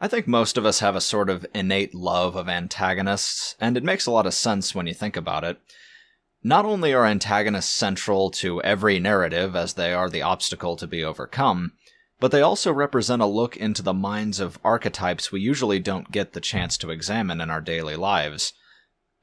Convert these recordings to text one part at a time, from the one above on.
I think most of us have a sort of innate love of antagonists, and it makes a lot of sense when you think about it. Not only are antagonists central to every narrative as they are the obstacle to be overcome, but they also represent a look into the minds of archetypes we usually don't get the chance to examine in our daily lives.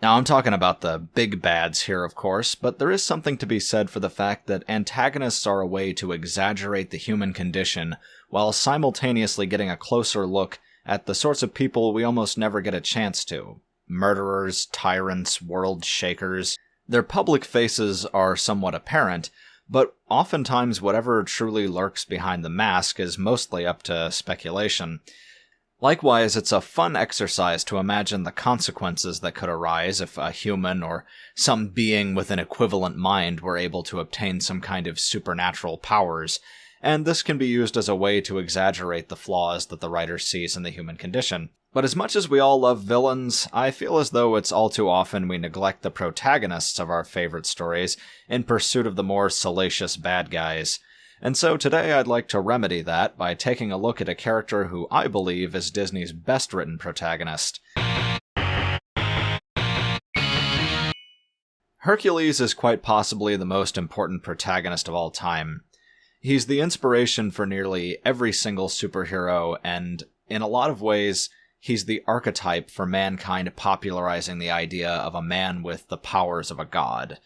Now, I'm talking about the big bads here, of course, but there is something to be said for the fact that antagonists are a way to exaggerate the human condition while simultaneously getting a closer look at the sorts of people we almost never get a chance to. Murderers, tyrants, world shakers. Their public faces are somewhat apparent, but oftentimes whatever truly lurks behind the mask is mostly up to speculation. Likewise, it's a fun exercise to imagine the consequences that could arise if a human or some being with an equivalent mind were able to obtain some kind of supernatural powers, and this can be used as a way to exaggerate the flaws that the writer sees in the human condition. But as much as we all love villains, I feel as though it's all too often we neglect the protagonists of our favorite stories in pursuit of the more salacious bad guys. And so today I'd like to remedy that by taking a look at a character who I believe is Disney's best-written protagonist. Hercules is quite possibly the most important protagonist of all time. He's the inspiration for nearly every single superhero, and in a lot of ways, he's the archetype for mankind popularizing the idea of a man with the powers of a god.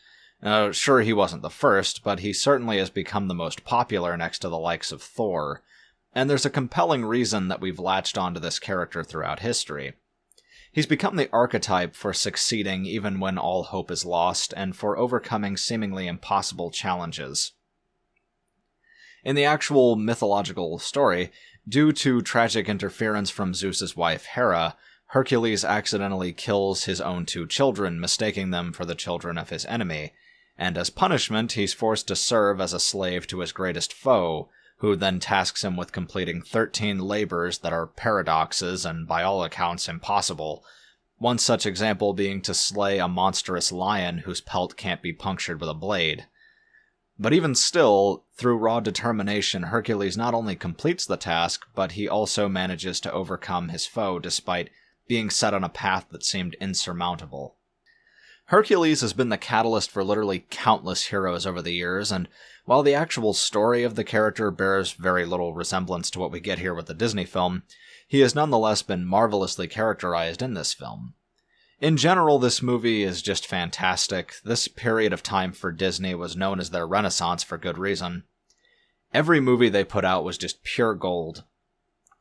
Sure, he wasn't the first, but he certainly has become the most popular next to the likes of Thor, and there's a compelling reason that we've latched onto this character throughout history. He's become the archetype for succeeding even when all hope is lost, and for overcoming seemingly impossible challenges. In the actual mythological story, due to tragic interference from Zeus's wife Hera, Hercules accidentally kills his own 2 children, mistaking them for the children of his enemy, and as punishment, he's forced to serve as a slave to his greatest foe, who then tasks him with completing 13 labors that are paradoxes and by all accounts impossible, one such example being to slay a monstrous lion whose pelt can't be punctured with a blade. But even still, through raw determination, Hercules not only completes the task, but he also manages to overcome his foe despite being set on a path that seemed insurmountable. Hercules has been the catalyst for literally countless heroes over the years, and while the actual story of the character bears very little resemblance to what we get here with the Disney film, he has nonetheless been marvelously characterized in this film. In general, this movie is just fantastic. This period of time for Disney was known as their Renaissance for good reason. Every movie they put out was just pure gold,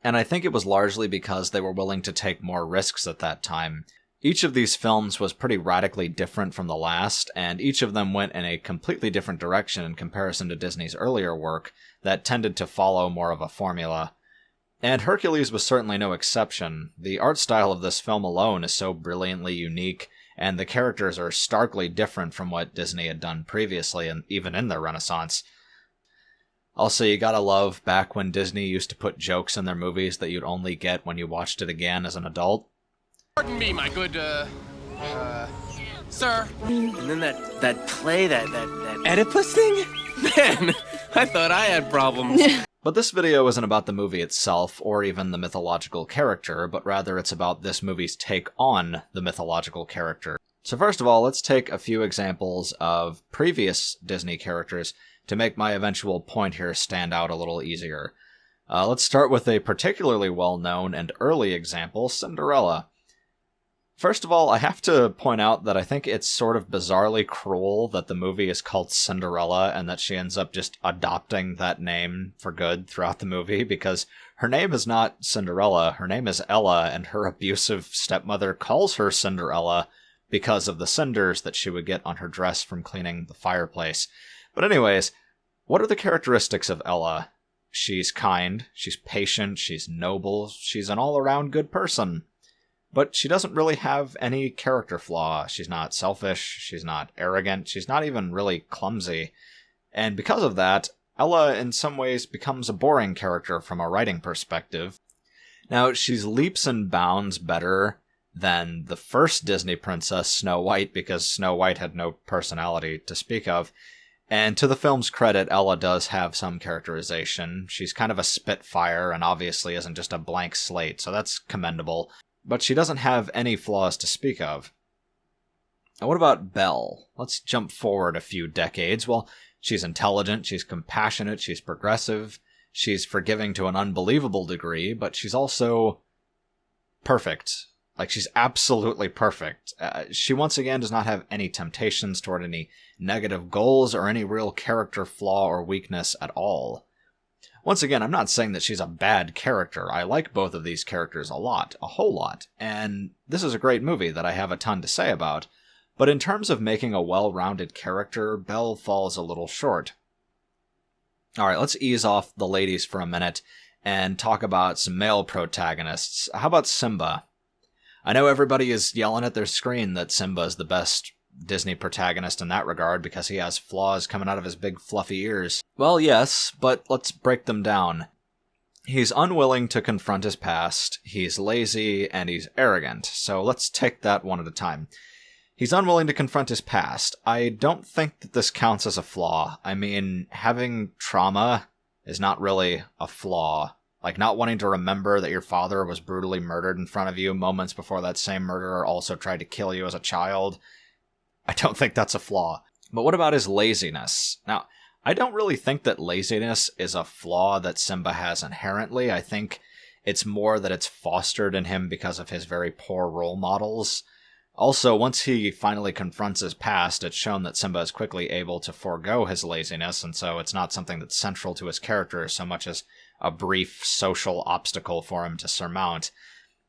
and I think it was largely because they were willing to take more risks at that time. Each of these films was pretty radically different from the last, and each of them went in a completely different direction in comparison to Disney's earlier work that tended to follow more of a formula. And Hercules was certainly no exception. The art style of this film alone is so brilliantly unique, and the characters are starkly different from what Disney had done previously, and even in their Renaissance. Also, you gotta love back when Disney used to put jokes in their movies that you'd only get when you watched it again as an adult. Pardon me, my good, sir. And then that play, that Oedipus thing? Man, I thought I had problems. But this video isn't about the movie itself, or even the mythological character, but rather it's about this movie's take on the mythological character. So first of all, let's take a few examples of previous Disney characters to make my eventual point here stand out a little easier. Let's start with a particularly well-known and early example, Cinderella. First of all, I have to point out that I think it's sort of bizarrely cruel that the movie is called Cinderella and that she ends up just adopting that name for good throughout the movie, because her name is not Cinderella, her name is Ella, and her abusive stepmother calls her Cinderella because of the cinders that she would get on her dress from cleaning the fireplace. But anyways, what are the characteristics of Ella? She's kind, she's patient, she's noble, she's an all-around good person. But she doesn't really have any character flaw. She's not selfish, she's not arrogant, she's not even really clumsy. And because of that, Ella in some ways becomes a boring character from a writing perspective. Now, she's leaps and bounds better than the first Disney princess, Snow White, because Snow White had no personality to speak of. And to the film's credit, Ella does have some characterization. She's kind of a spitfire and obviously isn't just a blank slate, so that's commendable. But she doesn't have any flaws to speak of. Now, what about Belle? Let's jump forward a few decades. Well, she's intelligent, she's compassionate, she's progressive, she's forgiving to an unbelievable degree, but she's also perfect. Like, she's absolutely perfect. She once again does not have any temptations toward any negative goals or any real character flaw or weakness at all. Once again, I'm not saying that she's a bad character. I like both of these characters a lot, a whole lot, and this is a great movie that I have a ton to say about. But in terms of making a well-rounded character, Belle falls a little short. Alright, let's ease off the ladies for a minute and talk about some male protagonists. How about Simba? I know everybody is yelling at their screen that Simba is the best Disney protagonist in that regard because he has flaws coming out of his big fluffy ears. Well, yes, but let's break them down. He's unwilling to confront his past, he's lazy, and he's arrogant. So let's take that one at a time. He's unwilling to confront his past. I don't think that this counts as a flaw. I mean, having trauma is not really a flaw. Like, not wanting to remember that your father was brutally murdered in front of you moments before that same murderer also tried to kill you as a child. I don't think that's a flaw. But what about his laziness? Now, I don't really think that laziness is a flaw that Simba has inherently. I think it's more that it's fostered in him because of his very poor role models. Also, once he finally confronts his past, it's shown that Simba is quickly able to forego his laziness, and so it's not something that's central to his character so much as a brief social obstacle for him to surmount.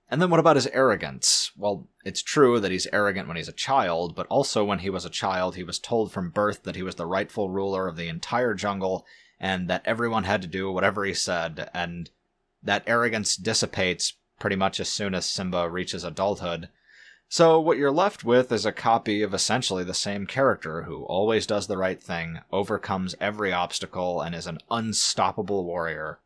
And then what about his arrogance? Well, it's true that he's arrogant when he's a child, but also when he was a child, he was told from birth that he was the rightful ruler of the entire jungle, and that everyone had to do whatever he said, and that arrogance dissipates pretty much as soon as Simba reaches adulthood. So what you're left with is a copy of essentially the same character who always does the right thing, overcomes every obstacle, and is an unstoppable warrior.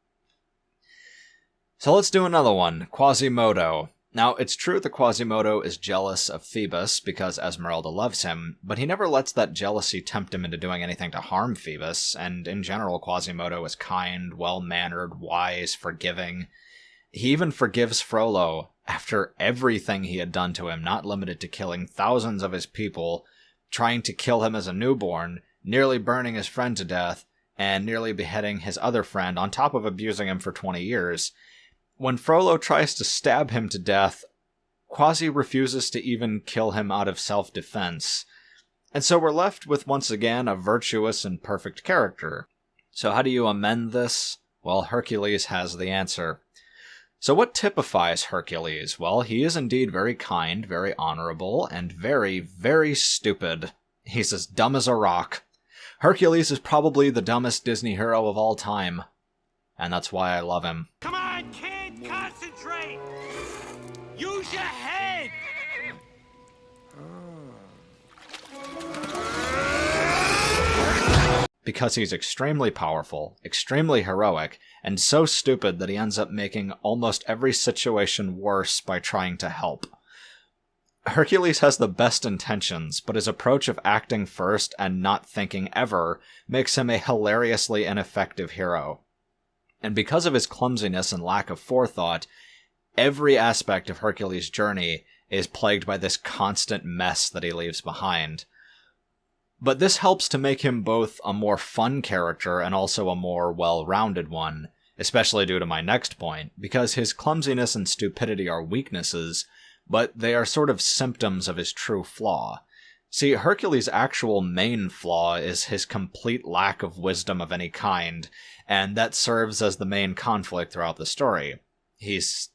So let's do another one, Quasimodo. Now, it's true that Quasimodo is jealous of Phoebus because Esmeralda loves him, but he never lets that jealousy tempt him into doing anything to harm Phoebus, and in general, Quasimodo is kind, well-mannered, wise, forgiving. He even forgives Frollo after everything he had done to him, not limited to killing thousands of his people, trying to kill him as a newborn, nearly burning his friend to death, and nearly beheading his other friend on top of abusing him for 20 years. When Frollo tries to stab him to death, Quasi refuses to even kill him out of self-defense. And so we're left with, once again, a virtuous and perfect character. So how do you amend this? Well, Hercules has the answer. So what typifies Hercules? Well, he is indeed very kind, very honorable, and very, very stupid. He's as dumb as a rock. Hercules is probably the dumbest Disney hero of all time. And that's why I love him. Come on, kid, concentrate! Use your head! Because he's extremely powerful, extremely heroic, and so stupid that he ends up making almost every situation worse by trying to help. Hercules has the best intentions, but his approach of acting first and not thinking ever makes him a hilariously ineffective hero. And because of his clumsiness and lack of forethought, every aspect of Hercules' journey is plagued by this constant mess that he leaves behind. But this helps to make him both a more fun character and also a more well-rounded one, especially due to my next point, because his clumsiness and stupidity are weaknesses, but they are sort of symptoms of his true flaw. See, Hercules' actual main flaw is his complete lack of wisdom of any kind, and that serves as the main conflict throughout the story. His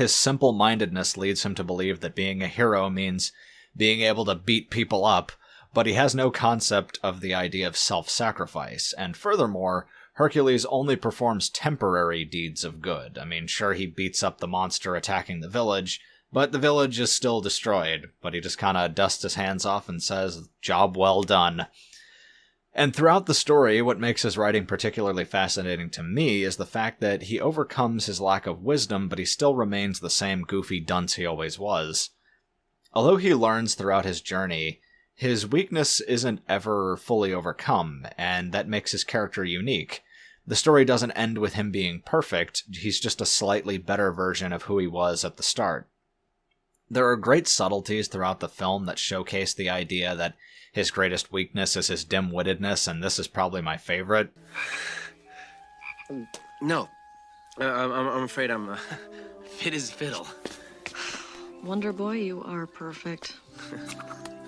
simple-mindedness leads him to believe that being a hero means being able to beat people up, but he has no concept of the idea of self-sacrifice, and furthermore, Hercules only performs temporary deeds of good. I mean, sure, he beats up the monster attacking the village, but the village is still destroyed, but he just kinda dusts his hands off and says, "Job well done." And throughout the story, what makes his writing particularly fascinating to me is the fact that he overcomes his lack of wisdom, but he still remains the same goofy dunce he always was. Although he learns throughout his journey, his weakness isn't ever fully overcome, and that makes his character unique. The story doesn't end with him being perfect, he's just a slightly better version of who he was at the start. There are great subtleties throughout the film that showcase the idea that his greatest weakness is his dim-wittedness, and this is probably my favorite. No. I'm afraid I'm fit as fiddle. Wonder Boy, you are perfect.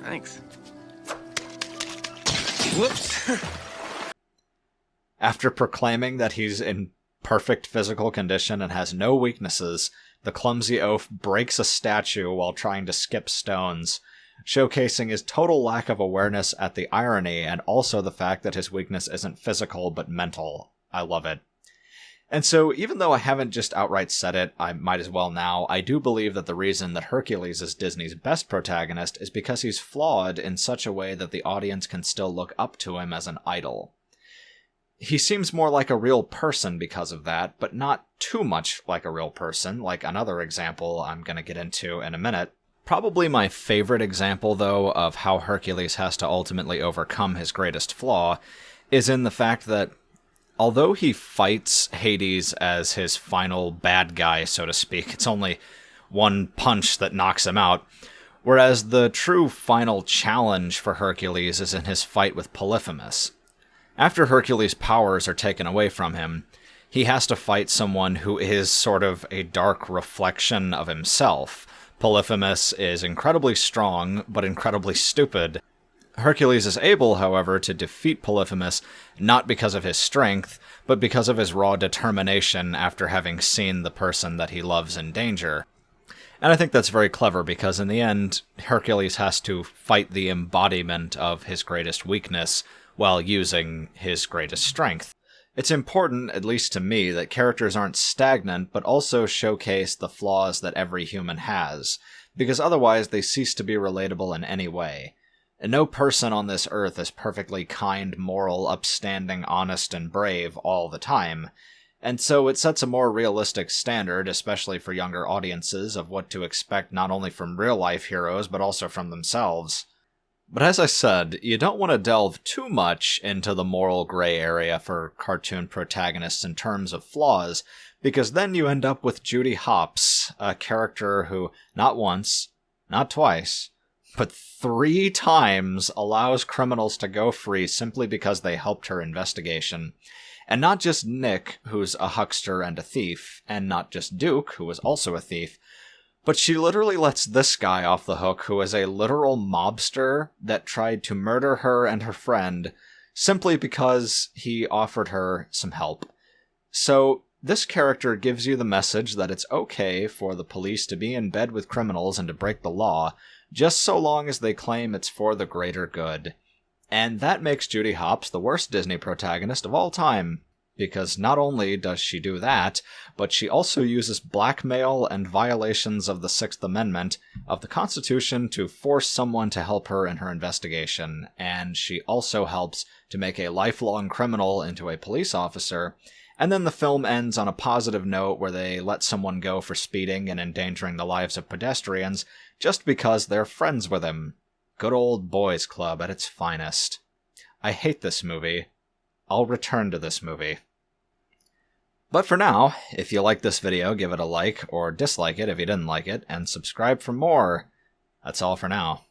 Thanks. Whoops. After proclaiming that he's in perfect physical condition and has no weaknesses, the clumsy oaf breaks a statue while trying to skip stones, showcasing his total lack of awareness at the irony and also the fact that his weakness isn't physical but mental. I love it. And so, even though I haven't just outright said it, I might as well now, I do believe that the reason that Hercules is Disney's best protagonist is because he's flawed in such a way that the audience can still look up to him as an idol. He seems more like a real person because of that, but not too much like a real person, like another example I'm going to get into in a minute. Probably my favorite example, though, of how Hercules has to ultimately overcome his greatest flaw is in the fact that although he fights Hades as his final bad guy, so to speak, it's only one punch that knocks him out, whereas the true final challenge for Hercules is in his fight with Polyphemus. After Hercules' powers are taken away from him, he has to fight someone who is sort of a dark reflection of himself. Polyphemus is incredibly strong, but incredibly stupid. Hercules is able, however, to defeat Polyphemus not because of his strength, but because of his raw determination after having seen the person that he loves in danger. And I think that's very clever because in the end, Hercules has to fight the embodiment of his greatest weakness while using his greatest strength. It's important, at least to me, that characters aren't stagnant, but also showcase the flaws that every human has, because otherwise they cease to be relatable in any way. And no person on this earth is perfectly kind, moral, upstanding, honest, and brave all the time. And so it sets a more realistic standard, especially for younger audiences, of what to expect not only from real-life heroes, but also from themselves. But as I said, you don't want to delve too much into the moral gray area for cartoon protagonists in terms of flaws, because then you end up with Judy Hopps, a character who, not once, not twice, but 3 times allows criminals to go free simply because they helped her investigation. And not just Nick, who's a huckster and a thief, and not just Duke, who was also a thief, but she literally lets this guy off the hook who is a literal mobster that tried to murder her and her friend simply because he offered her some help. So this character gives you the message that it's okay for the police to be in bed with criminals and to break the law, just so long as they claim it's for the greater good. And that makes Judy Hopps the worst Disney protagonist of all time, because not only does she do that, but she also uses blackmail and violations of the Sixth Amendment of the Constitution to force someone to help her in her investigation, and she also helps to make a lifelong criminal into a police officer. And then the film ends on a positive note where they let someone go for speeding and endangering the lives of pedestrians just because they're friends with him. Good old boys club at its finest. I hate this movie. I'll return to this movie. But for now, if you like this video, give it a like or dislike it if you didn't like it, and subscribe for more. That's all for now.